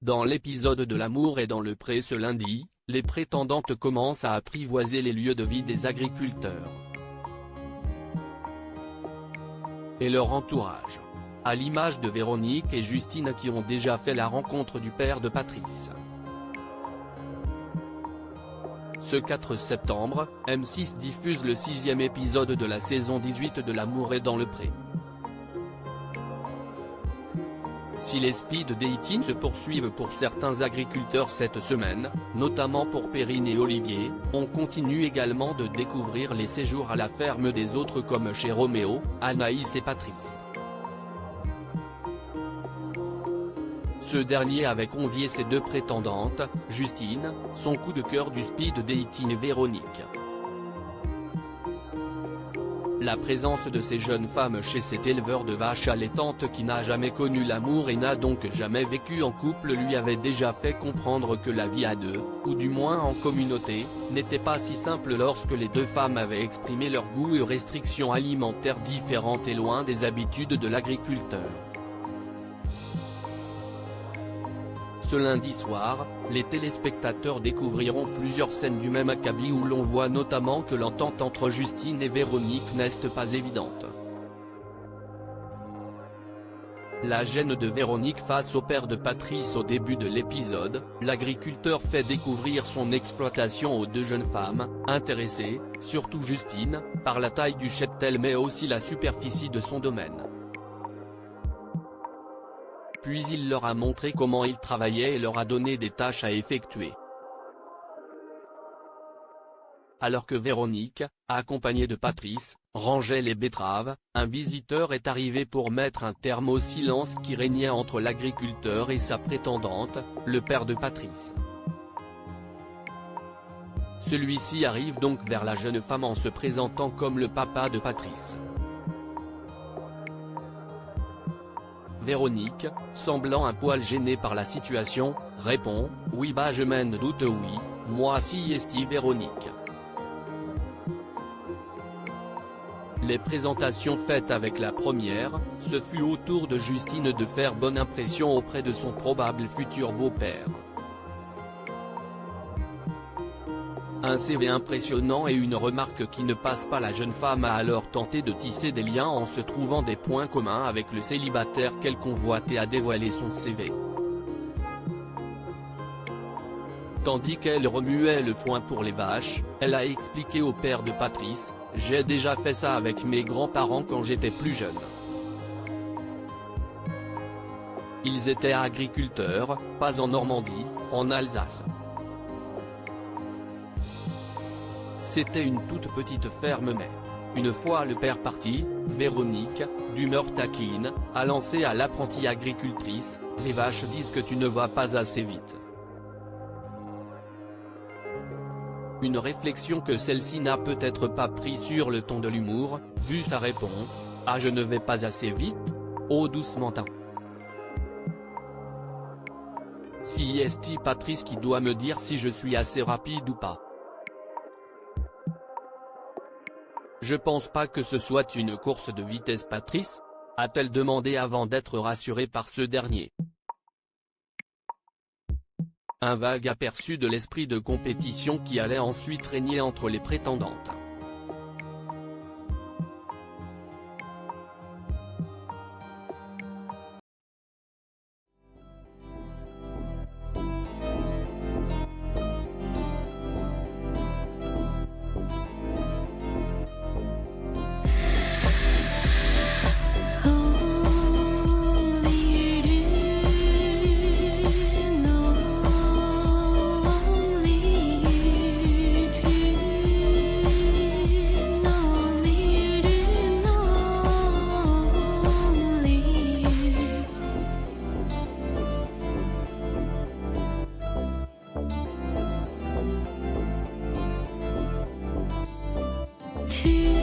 Dans l'épisode de l'amour et dans le pré ce lundi, les prétendantes commencent à apprivoiser les lieux de vie des agriculteurs et leur entourage. À l'image de Véronique et Justine qui ont déjà fait la rencontre du père de Patrice. Ce 4 septembre, M6 diffuse le 6e épisode de la saison 18 de L'amour est dans le pré. Si les speed dating se poursuivent pour certains agriculteurs cette semaine, notamment pour Perrine et Olivier, on continue également de découvrir les séjours à la ferme des autres comme chez Roméo, Anaïs et Patrice. Ce dernier avait convié ses deux prétendantes, Justine, son coup de cœur du speed dating et Véronique. La présence de ces jeunes femmes chez cet éleveur de vaches allaitantes qui n'a jamais connu l'amour et n'a donc jamais vécu en couple lui avait déjà fait comprendre que la vie à deux, ou du moins en communauté, n'était pas si simple lorsque les deux femmes avaient exprimé leur goût et restrictions alimentaires différentes et loin des habitudes de l'agriculteur. Ce lundi soir, les téléspectateurs découvriront plusieurs scènes du même acabit où l'on voit notamment que l'entente entre Justine et Véronique n'est pas évidente. La gêne de Véronique face au père de Patrice au début de l'épisode, l'agriculteur fait découvrir son exploitation aux deux jeunes femmes, intéressées, surtout Justine, par la taille du cheptel mais aussi la superficie de son domaine. Puis il leur a montré comment il travaillait et leur a donné des tâches à effectuer. Alors que Véronique, accompagnée de Patrice, rangeait les betteraves, un visiteur est arrivé pour mettre un terme au silence qui régnait entre l'agriculteur et sa prétendante, le père de Patrice. Celui-ci arrive donc vers la jeune femme en se présentant comme le papa de Patrice. Véronique, semblant un poil gênée par la situation, répond « Oui bah je m'en doute oui, moi si esti Véronique ». Les présentations faites avec la première, ce fut au tour de Justine de faire bonne impression auprès de son probable futur beau-père. Un CV impressionnant et une remarque qui ne passe pas. La jeune femme a alors tenté de tisser des liens en se trouvant des points communs avec le célibataire qu'elle convoite et a dévoilé son CV. Tandis qu'elle remuait le foin pour les vaches, elle a expliqué au père de Patrice « J'ai déjà fait ça avec mes grands-parents quand j'étais plus jeune. Ils étaient agriculteurs, pas en Normandie, en Alsace. C'était une toute petite ferme mais, une fois le père parti, Véronique, d'humeur taquine, a lancé à l'apprentie agricultrice « Les vaches disent que tu ne vas pas assez vite ». Une réflexion que celle-ci n'a peut-être pas pris sur le ton de l'humour, vu sa réponse « Ah je ne vais pas assez vite ? Oh doucement hein. Si est-il Patrice qui doit me dire si je suis assez rapide ou pas. Je pense pas que ce soit une course de vitesse Patrice ?» a-t-elle demandé avant d'être rassurée par ce dernier. Un vague aperçu de l'esprit de compétition qui allait ensuite régner entre les prétendantes. To